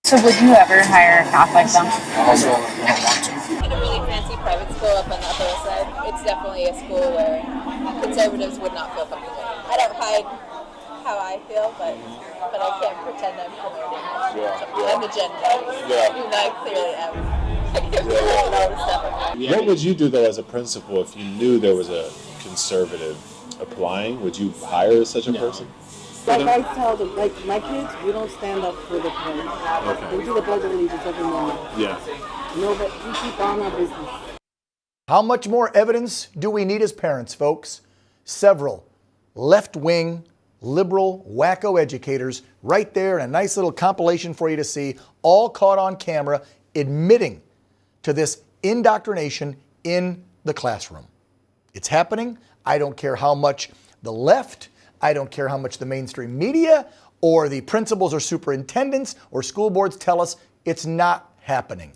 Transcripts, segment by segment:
So would you ever hire a cop like them? I also don't want to. In a really fancy private school up on the Upper West Side, it's definitely a school where conservatives would not feel comfortable. I don't hide how I feel, but I can't pretend I'm promoting an agenda. Even though I clearly am. All the stuff I'm doing. What would you do, though, as a principal if you knew there was a conservative applying? Would you hire such a person? Like I tell them, like my kids, we don't stand up for the parents. Okay. We do the Pledge of Allegiance every morning. Yeah. No, but we keep on our business. How much more evidence do we need as parents, folks? Several left-wing, liberal, wacko educators right there in a nice little compilation for you to see, all caught on camera, admitting to this indoctrination in the classroom. It's happening. I don't care how much the left, I don't care how much the mainstream media or the principals or superintendents or school boards tell us it's not happening.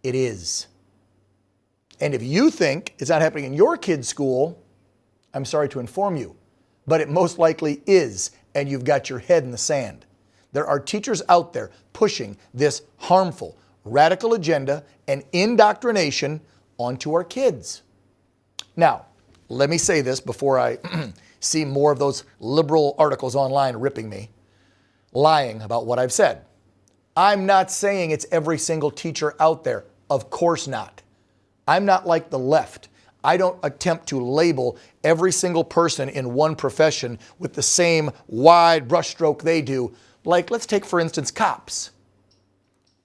It is. And if you think it's not happening in your kid's school, I'm sorry to inform you, but it most likely is, and you've got your head in the sand. There are teachers out there pushing this harmful, radical agenda and indoctrination onto our kids. Now, let me say this before I see more of those liberal articles online ripping me, lying about what I've said. I'm not saying it's every single teacher out there. Of course not. I'm not like the left. I don't attempt to label every single person in one profession with the same wide brushstroke they do. Like, let's take, for instance, cops.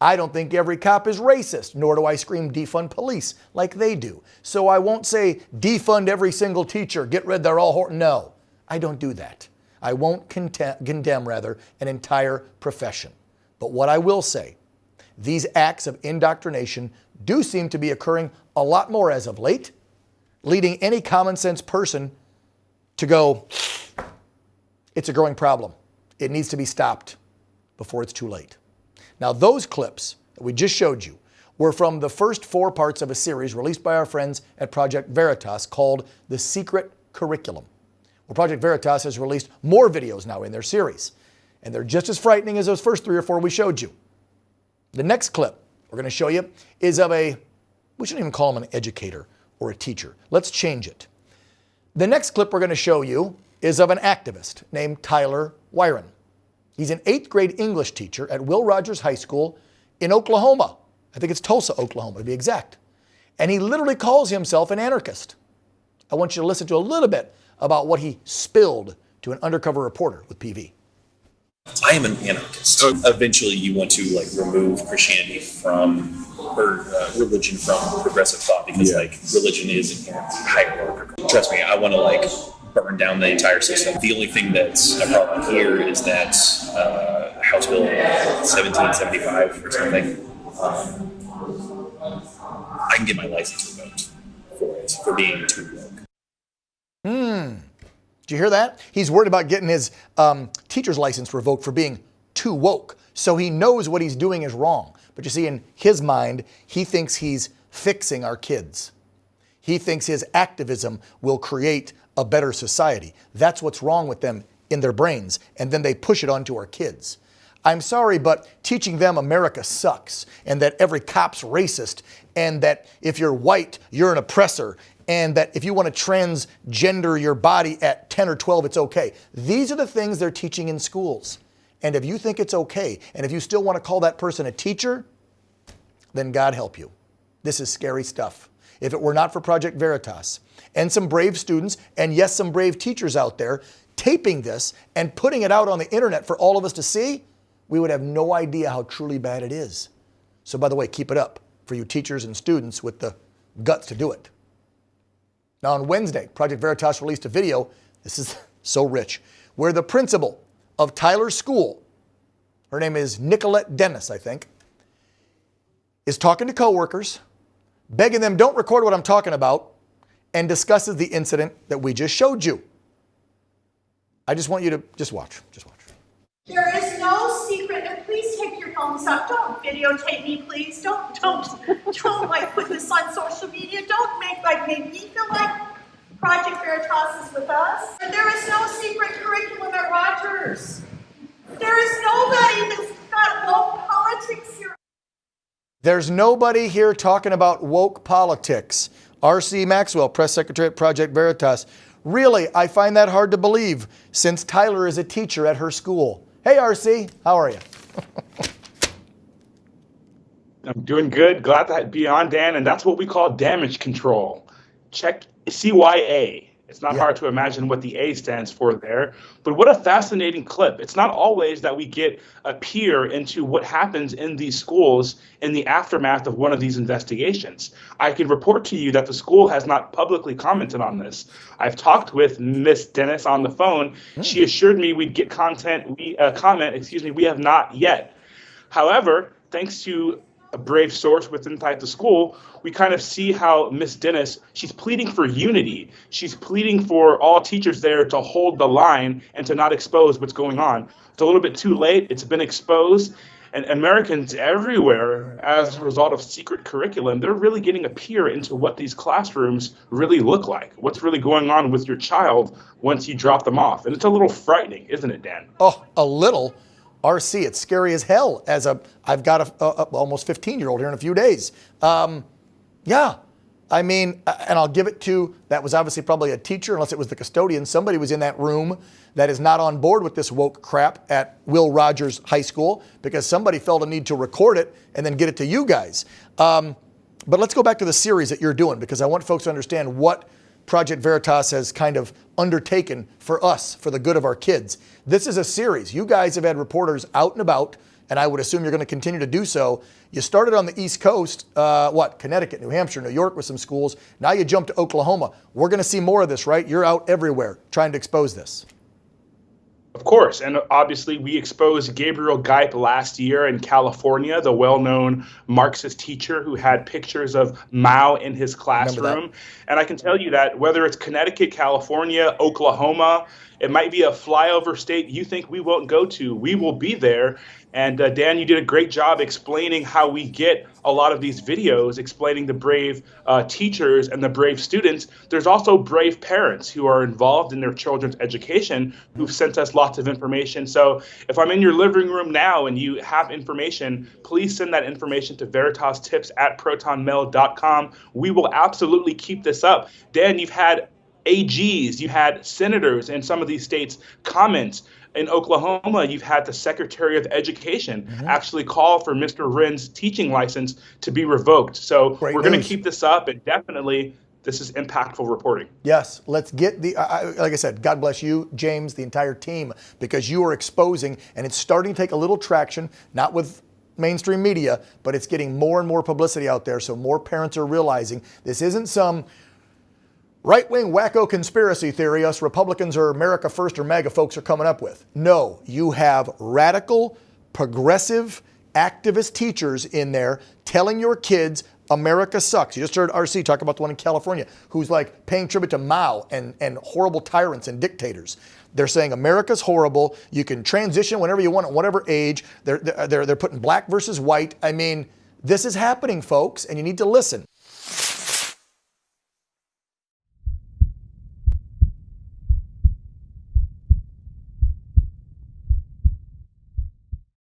I don't think every cop is racist, nor do I scream defund police like they do. So I won't say defund every single teacher, get rid, they're all no, I don't do that. I won't condemn an entire profession. But what I will say, these acts of indoctrination do seem to be occurring a lot more as of late, leading any common sense person to go, it's a growing problem. It needs to be stopped before it's too late. Now, those clips that we just showed you were from the first 4 parts of a series released by our friends at Project Veritas called The Secret Curriculum. Well, Project Veritas has released more videos now in their series, and they're just as frightening as those first 3 or 4 we showed you. The next clip we're going to show you is of we shouldn't even call him an educator or a teacher. Let's change it. The next clip we're going to show you is of an activist named Tyler Wyron. He's an 8th grade English teacher at Will Rogers High School in Oklahoma. I think it's Tulsa, Oklahoma to be exact. And he literally calls himself an anarchist. I want you to listen to a little bit about what he spilled to an undercover reporter with PV. I am an anarchist. Eventually you want to remove Christianity from, or religion from progressive thought because religion is hierarchical. Trust me, I want to burn down the entire system. The only thing that's a problem here is that House Bill 1775 or something, I can get my license revoked for it, for being too woke. Did you hear that? He's worried about getting his teacher's license revoked for being too woke. So he knows what he's doing is wrong. But you see, in his mind, he thinks he's fixing our kids. He thinks his activism will create a better society. That's what's wrong with them in their brains. And then they push it onto our kids. I'm sorry, but teaching them America sucks and that every cop's racist and that if you're white, you're an oppressor and that if you want to transgender your body at 10 or 12, it's okay. These are the things they're teaching in schools. And if you think it's okay, and if you still want to call that person a teacher, then God help you. This is scary stuff. If it were not for Project Veritas and some brave students, and yes, some brave teachers out there taping this and putting it out on the internet for all of us to see, we would have no idea how truly bad it is. So by the way, keep it up for you teachers and students with the guts to do it. Now on Wednesday, Project Veritas released a video, this is so rich, where the principal of Tyler's school, her name is Nicolette Dennis, I think, is talking to coworkers, begging them don't record what I'm talking about, and discusses the incident that we just showed you. I just want you to just watch. There is no secret, and please take your phones up. Don't videotape me, please. Don't put this on social media. Don't make me feel like Project Veritas is with us. And there is no secret curriculum at Rogers. There is nobody that's got woke politics There's nobody here talking about woke politics. R.C. Maxwell, press secretary at Project Veritas. Really, I find that hard to believe since Tyler is a teacher at her school. Hey, R.C., how are you? I'm doing good. Glad to be on, Dan. And that's what we call damage control. Check CYA. It's not hard to imagine what the A stands for there. But what a fascinating clip. It's not always that we get a peer into what happens in these schools in the aftermath of one of these investigations. I can report to you that the school has not publicly commented on this. I've talked with Miss Dennis on the phone. She assured me we'd get comment. We have not yet. However, thanks to a brave source within the school, we kind of see how Miss Dennis, she's pleading for unity. She's pleading for all teachers there to hold the line and to not expose what's going on. It's a little bit too late. It's been exposed. And Americans everywhere, as a result of secret curriculum, they're really getting a peer into what these classrooms really look like, what's really going on with your child once you drop them off. And it's a little frightening, isn't it, Dan? Oh, a little. RC, it's scary as hell. I've got a almost 15-year-old here in a few days. Yeah, I mean, and I'll give it to, that was obviously probably a teacher, unless it was the custodian. Somebody was in that room that is not on board with this woke crap at Will Rogers High School because somebody felt a need to record it and then get it to you guys. But let's go back to the series that you're doing because I want folks to understand what Project Veritas has kind of undertaken for us, for the good of our kids. This is a series. You guys have had reporters out and about, and I would assume you're going to continue to do so. You started on the East Coast, Connecticut, New Hampshire, New York with some schools. Now you jump to Oklahoma. We're going to see more of this, right? You're out everywhere trying to expose this. Of course, and obviously we exposed Gabriel Geip last year in California, the well-known Marxist teacher who had pictures of Mao in his classroom. And I can tell you that whether it's Connecticut, California, Oklahoma, it might be a flyover state you think we won't go to. We will be there. And Dan, you did a great job explaining how we get a lot of these videos, explaining the brave teachers and the brave students. There's also brave parents who are involved in their children's education who've sent us lots of information. So if I'm in your living room now and you have information, please send that information to veritastips@protonmail.com. We will absolutely keep this up. Dan, you've had AGs, you had senators in some of these states comment. In Oklahoma, you've had the Secretary of Education actually call for Mr. Wren's teaching license to be revoked. So we're going to keep this up, and definitely this is impactful reporting. Yes, let's get the, like I said, God bless you, James, the entire team, because you are exposing, and it's starting to take a little traction, not with mainstream media, but it's getting more and more publicity out there, so more parents are realizing this isn't some right-wing wacko conspiracy theory us Republicans or America First or MAGA folks are coming up with. No, you have radical, progressive, activist teachers in there telling your kids America sucks. You just heard RC talk about the one in California who's like paying tribute to Mao and horrible tyrants and dictators. They're saying America's horrible. You can transition whenever you want at whatever age. They're putting black versus white. I mean, this is happening, folks, and you need to listen.